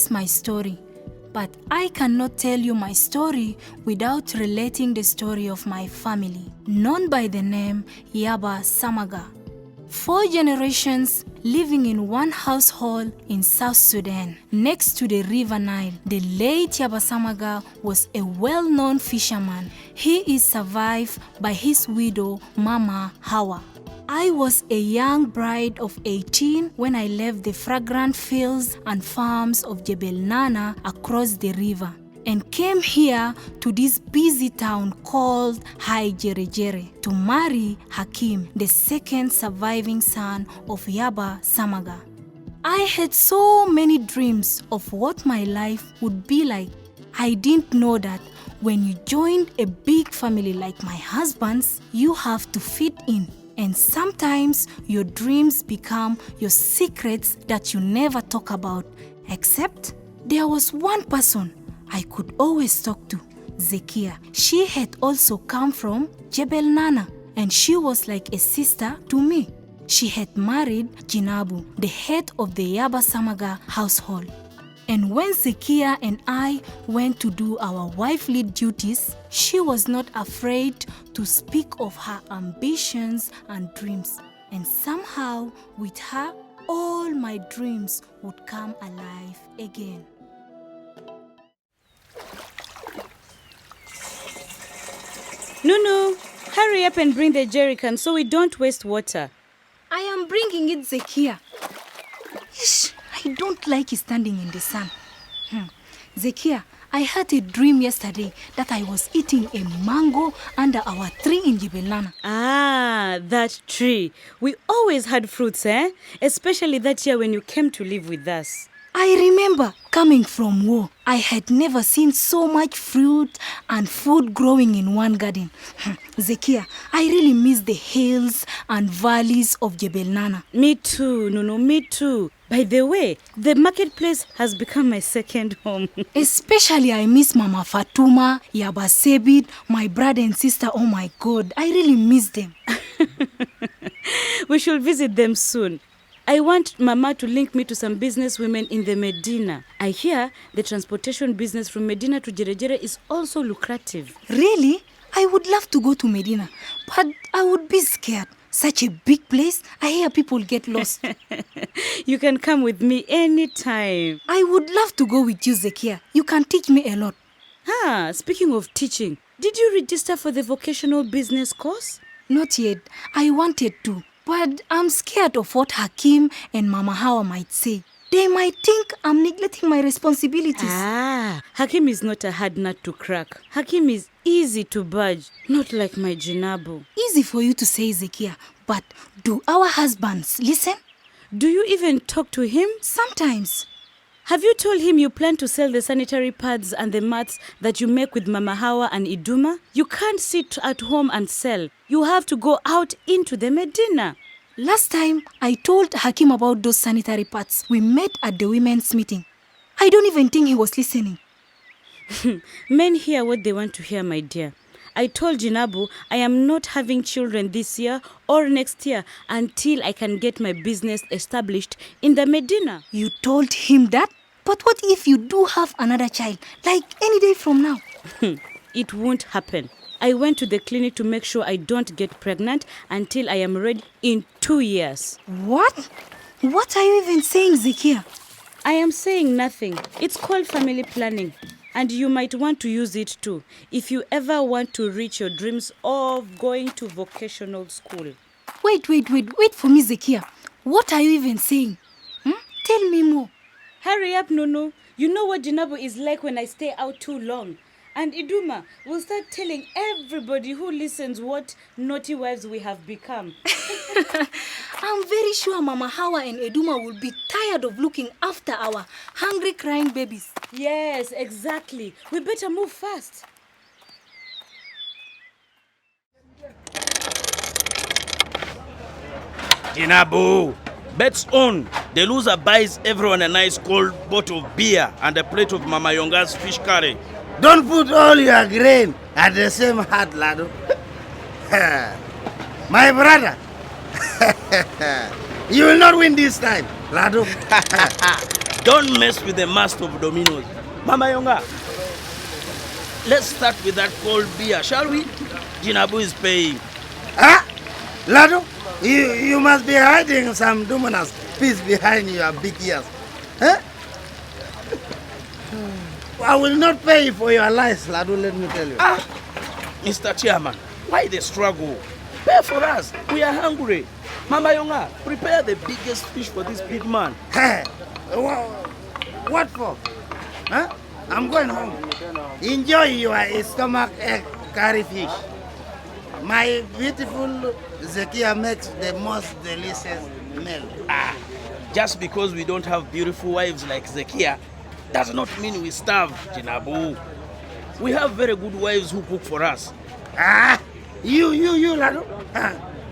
is my story. But I cannot tell you my story without relating the story of my family, known by the name Yaba Samaga. 4 generations living in one household in South Sudan, next to the River Nile. The late Yaba Samaga was a well-known fisherman. He is survived by his widow, Mama Hawa. I was a young bride of 18 when I left the fragrant fields and farms of Jebel Nana across the river and came here to this busy town called Hyjere to marry Hakim, the second surviving son of Yaba Samaga. I had so many dreams of what my life would be like. I didn't know that when you join a big family like my husband's, you have to fit in. And sometimes your dreams become your secrets that you never talk about. Except there was one person I could always talk to, Zekia. She had also come from Jebel Nana and she was like a sister to me. She had married Jinabu, the head of the Yaba Samaga household. And when Zekia and I went to do our wifely duties, she was not afraid to speak of her ambitions and dreams. And somehow, with her, all my dreams would come alive again. Nunu, hurry up and bring the jerrycan so we don't waste water. I am bringing it, Zekia. Ish, I don't like standing in the sun. Zekia, I had a dream yesterday that I was eating a mango under our tree in Jebel Nana. Ah, that tree. We always had fruits, Especially that year when you came to live with us. I remember coming from war. I had never seen so much fruit and food growing in one garden. Zekia, I really miss the hills and valleys of Jebel Nana. Me too, Nunu, me too. By the way, the marketplace has become my second home. Especially I miss Mama Fatuma, Yaba Sebit, my brother and sister. Oh my God, I really miss them. We should visit them soon. I want Mama to link me to some business women in the Medina. I hear the transportation business from Medina to Jere is also lucrative. Really? I would love to go to Medina, but I would be scared. Such a big place, I hear people get lost. You can come with me anytime. I would love to go with you, Zekia. You can teach me a lot. Speaking of teaching, did you register for the vocational business course? Not yet. I wanted to. But I'm scared of what Hakim and Mama Hawa might say. They might think I'm neglecting my responsibilities. Hakim is not a hard nut to crack. Hakim is easy to budge, not like my Jinabu. Easy for you to say, Zekia, but do our husbands listen? Do you even talk to him? Sometimes. Have you told him you plan to sell the sanitary pads and the mats that you make with Mama Hawa and Iduma? You can't sit at home and sell. You have to go out into the Medina. Last time, I told Hakim about those sanitary pads we met at the women's meeting. I don't even think he was listening. Men hear what they want to hear, my dear. I told Jinabu I am not having children this year or next year until I can get my business established in the Medina. You told him that? But what if you do have another child, like any day from now? It won't happen. I went to the clinic to make sure I don't get pregnant until I am ready in 2 years. What? What are you even saying, Zekia? I am saying nothing. It's called family planning. And you might want to use it too, if you ever want to reach your dreams of going to vocational school. Wait for me, Zekia. What are you even saying? Tell me more. Hurry up, Nunu. You know what Jinabu is like when I stay out too long. And Iduma will start telling everybody who listens what naughty wives we have become. I'm very sure Mama Hawa and Iduma will be tired of looking after our hungry, crying babies. Yes, exactly. We better move fast. Jinabu, bets on. The loser buys everyone a nice cold bottle of beer and a plate of Mama Yonga's fish curry. Don't put all your grain at the same heart, Lado. My brother, you will not win this time, Lado. Don't mess with the master of dominoes. Mama Yonga, let's start with that cold beer, shall we? Jinabu is paying. Huh? Lado, you must be hiding some dominus piece behind your big ears. Huh? I will not pay for your lies, Lado, let me tell you. Mr. Chairman, why the struggle? Pay for us. We are hungry. Mama Yonga, prepare the biggest fish for this big man. Hey, what for? Huh? I'm going home. Enjoy your stomach egg curry fish. My beautiful Zekia makes the most delicious meal. Just because we don't have beautiful wives like Zekia does not mean we starve, Jinabu. We have very good wives who cook for us. You, Lado.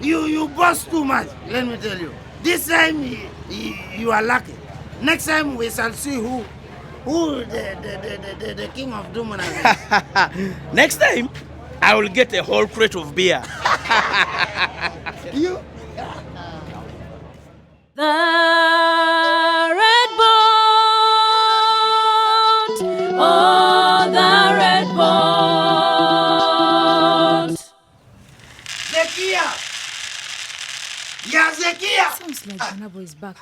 You boast too much, let me tell you. This time, you are lucky. Next time, we shall see who the king of Dumana is. Next time, I will get a whole crate of beer. You? The red boat, oh, the red boat. Zekia! Yeah, Zekia! Sounds like Janabo is back.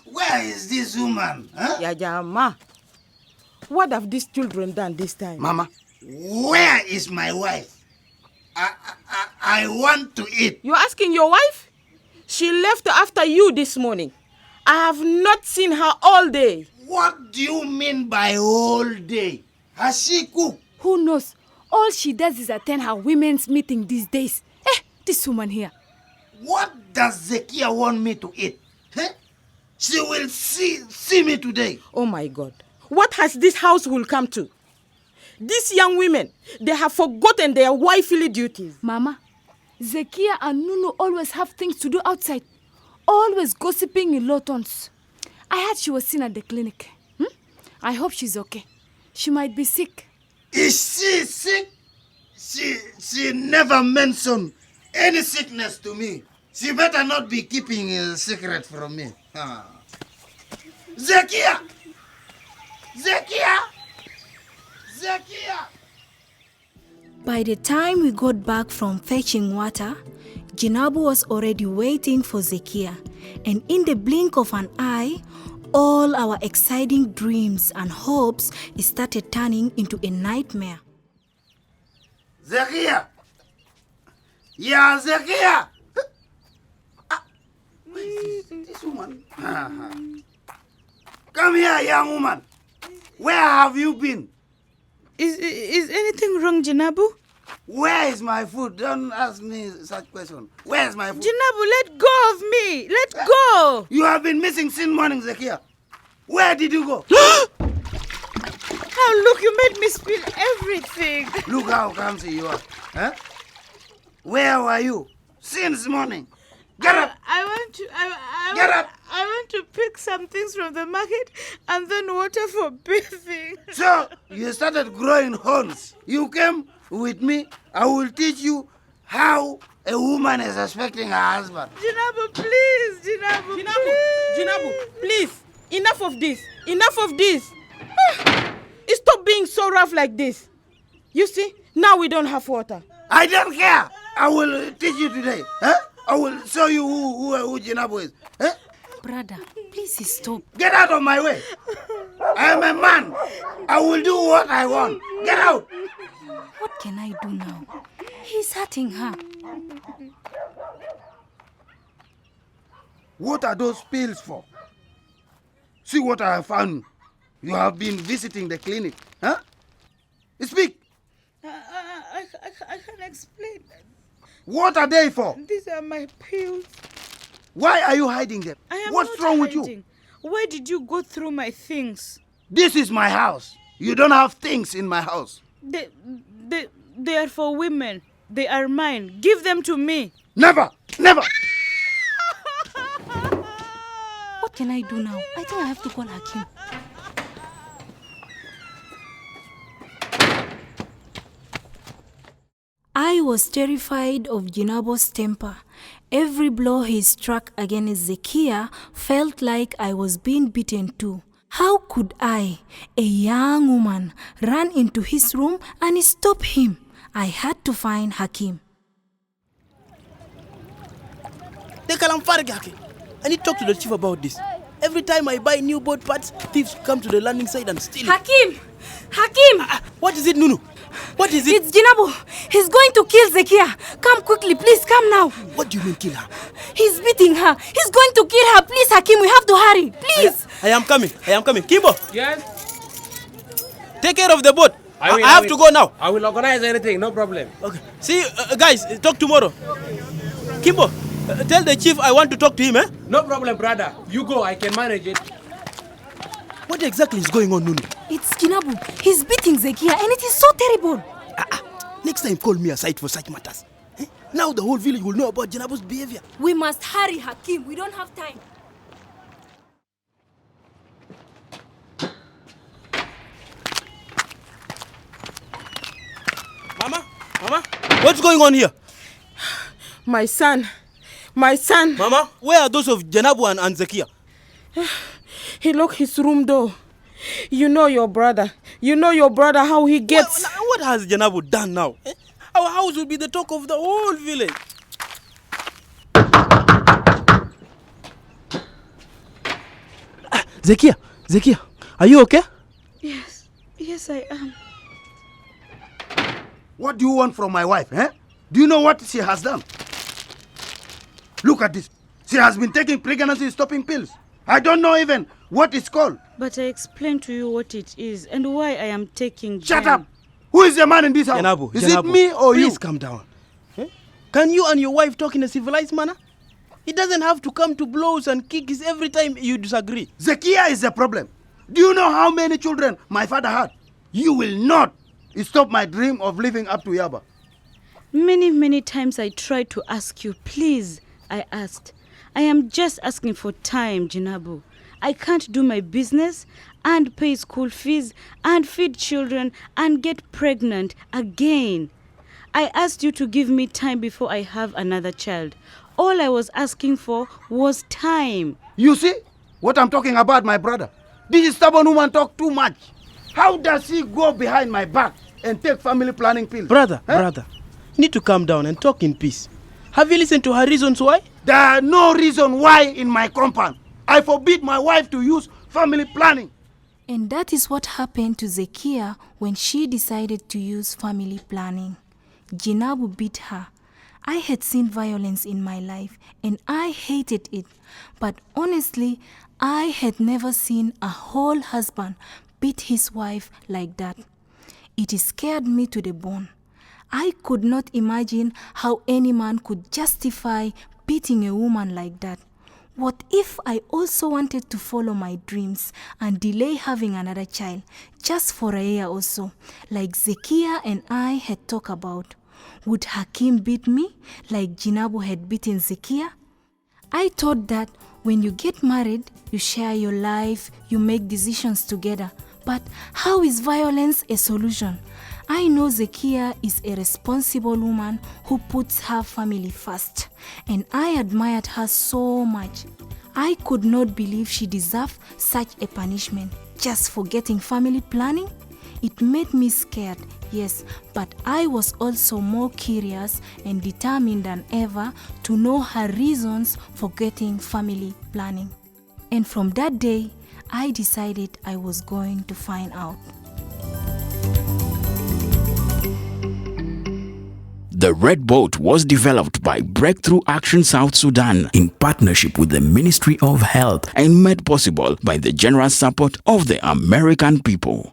Where is this woman? Huh? Yajama, what have these children done this time? Mama, where is my wife? I want to eat. You're asking your wife? She left after you this morning. I have not seen her all day. What do you mean by all day? Has she cooked? Who knows? All she does is attend her women's meeting these days. This woman here. What does Zekia want me to eat? Huh? She will see me today. Oh my God. What has this household come to? These young women, they have forgotten their wifely duties. Mama, Zekia and Nunu always have things to do outside. Always gossiping in low tones. I heard she was seen at the clinic. I hope she's okay. She might be sick. Is she sick? She never mentioned any sickness to me. She better not be keeping a secret from me. Zekia! Zekia! Zekia! By the time we got back from fetching water, Jinabu was already waiting for Zekia, and in the blink of an eye, all our exciting dreams and hopes started turning into a nightmare. Zekia! Yeah, Zekia! This woman. Come here, young woman. Where have you been? Is anything wrong, Jinabu? Where is my food? Don't ask me such question. Where is my food? Jinabu, let go of me. Let go. You have been missing since morning, Zekia. Where did you go? Now look, you made me spill everything. Look how clumsy you are. Huh? Where were you since morning? Get up! Get up! I went to pick some things from the market and then water for bathing. So, you started growing horns. You came with me. I will teach you how a woman is expecting her husband. Jinabu, please. Jinabu, please. Enough of this. Enough of this. Stop being so rough like this. You see, now we don't have water. I don't care. I will teach you today. Huh? I will show you who Jinabu is. Huh? Brother, please stop. Get out of my way. I am a man. I will do what I want. Get out. What can I do now? He's hurting her. What are those pills for? See what I have found. You have been visiting the clinic. Huh? Speak. I can't explain. What are they for? These are my pills. Why are you hiding them? What's wrong with you? Why did you go through my things? This is my house. You don't have things in my house. They are for women. They are mine. Give them to me. Never. What can I do now? I think I have to call Hakim. I was terrified of Jinabo's temper Every blow he struck against Zekia felt like I was being beaten too. How could I, a young woman, run into his room and stop him? I had to find Hakim. I need to talk to the chief about this. Every time I buy new boat parts, thieves come to the landing site and steal it. Hakim! Hakim! What is it, Nunu? What is it? It's Jinabu. He's going to kill Zekia. Come quickly, please, come now. What do you mean kill her? He's beating her. He's going to kill her. Please, Hakim, we have to hurry. Please. I am coming. Kimbo, Yes? take care of the boat. I will have to go now. I will organize anything, no problem. Okay. See you, guys, talk tomorrow. Kimbo, tell the chief I want to talk to him, eh? No problem, brother. You go, I can manage it. What exactly is going on, Nunu? It's Jinabu. He's beating Zekia and it is so terrible. Next time, call me aside for such matters. Eh? Now the whole village will know about Jinabu's behavior. We must hurry, Hakim. We don't have time. Mama, what's going on here? My son. Mama, where are those of Janabu and Zekia? He locked his room door. You know your brother. How he gets. What has Janabu done now? Eh? Our house will be the talk of the whole village. Zekia, are you okay? Yes, I am. What do you want from my wife, eh? Do you know what she has done? Look at this. She has been taking pregnancy-stopping pills. I don't know even what it's called. But I explained to you what it is and why I am taking Shut them. up! Who is the man in this house? Is it me or you? Please calm down. Eh? Can you and your wife talk in a civilized manner? It doesn't have to come to blows and kicks every time you disagree. Zekia is the problem. Do you know how many children my father had? You will not stop my dream of living up to Yaba. Many times I tried to ask you, please, I asked. I am just asking for time, Jinabu. I can't do my business and pay school fees and feed children and get pregnant again. I asked you to give me time before I have another child. All I was asking for was time. You see what I'm talking about, my brother? This stubborn woman talk too much. How does she go behind my back and take family planning pills? Brother, you need to calm down and talk in peace. Have you listened to her reasons why? There are no reason why in my compound. I forbid my wife to use family planning. And that is what happened to Zekia when she decided to use family planning. Jinabu beat her. I had seen violence in my life and I hated it. But honestly, I had never seen a whole husband beat his wife like that. It scared me to the bone. I could not imagine how any man could justify beating a woman like that. What if I also wanted to follow my dreams and delay having another child just for a year or so, like Zekia and I had talked about? Would Hakim beat me like Jinabu had beaten Zekia? I thought that when you get married, you share your life, you make decisions together. But how is violence a solution? I know Zekia is a responsible woman who puts her family first, and I admired her so much. I could not believe she deserved such a punishment just for getting family planning. It made me scared, yes, but I was also more curious and determined than ever to know her reasons for getting family planning. And from that day, I decided I was going to find out. The Red Boat was developed by Breakthrough ACTION South Sudan in partnership with the Ministry of Health and made possible by the generous support of the American people.